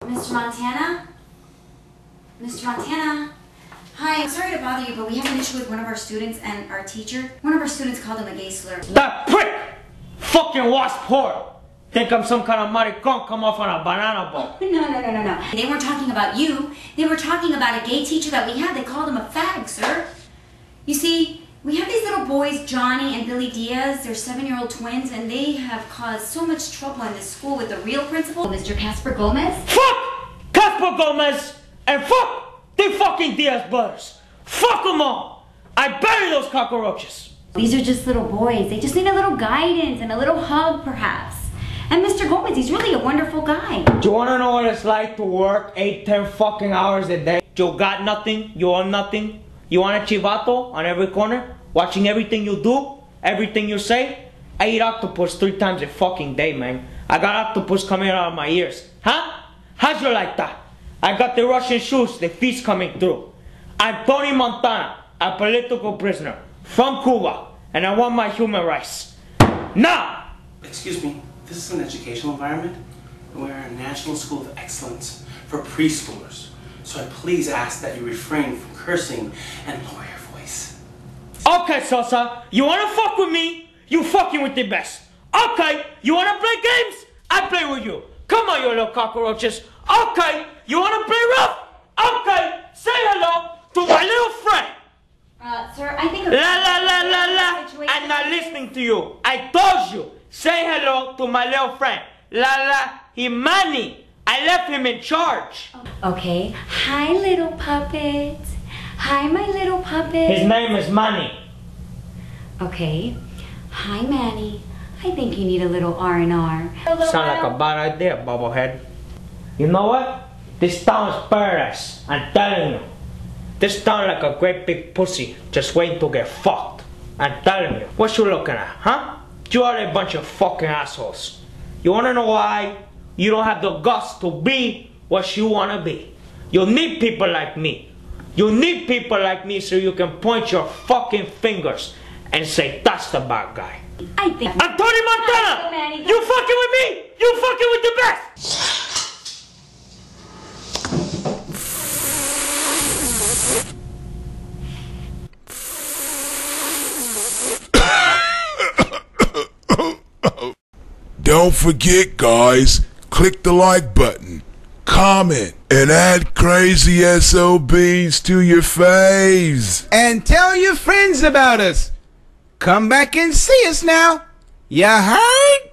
Mr. Montana? Mr. Montana? Hi, I'm sorry to bother you, but we have an issue with one of our students and our teacher. One of our students called him a gay slur. That prick! Fucking wasp whore! Think I'm some kind of maricon come off on a banana boat. No. They weren't talking about you. They were talking about a gay teacher that we had. They called him a fag, sir. You see, we have these little boys, Johnny and Billy Diaz. They're 7-year-old twins, and they have caused so much trouble in this school with the real principal, Mr. Casper Gomez. Fuck Casper Gomez and fuck the fucking Diaz brothers. Fuck them all. I bury those cockroaches. These are just little boys. They just need a little guidance and a little hug, perhaps. And Mr. Gomez, he's really a wonderful guy. Do you wanna know what it's like to work 8-10 fucking hours a day? You got nothing, you own nothing. You want a chivato on every corner, watching everything you do, everything you say? I eat octopus 3 times a fucking day, man. I got octopus coming out of my ears. Huh? How'd you like that? I got the Russian shoes, the feast coming through. I'm Tony Montana, a political prisoner from Cuba, and I want my human rights. Now! Excuse me, this is an educational environment, and we're a National School of Excellence for preschoolers. So I please ask that you refrain from cursing and lower your voice. Okay, Sosa, you wanna fuck with me? You fucking with the best. Okay, you wanna play games? I play with you. Come on, you little cockroaches. Okay, you wanna play rough? Okay, say hello to my little friend. Sir, I think... La. I'm not listening to you. I told you. Say hello to my little friend. La, Himani. I left him in charge. Okay. Hi, little puppet. Hi, my little puppet. His name is Manny. Okay. Hi, Manny. I think you need a little R&R. Sound like a bad idea, bobblehead. You know what? This town is paradise. I'm telling you. This town like a great big pussy just waiting to get fucked. I'm telling you. What you looking at, huh? You are a bunch of fucking assholes. You wanna know why? You don't have the guts to be what you wanna be. You need people like me. You need people like me so you can point your fucking fingers and say, that's the bad guy. I think... I'm Tony Montana! Manny. You fucking with me? You fucking with the best! Don't forget, guys, click the like button, comment, and add crazy SOBs to your faves. And tell your friends about us. Come back and see us now. Ya heard?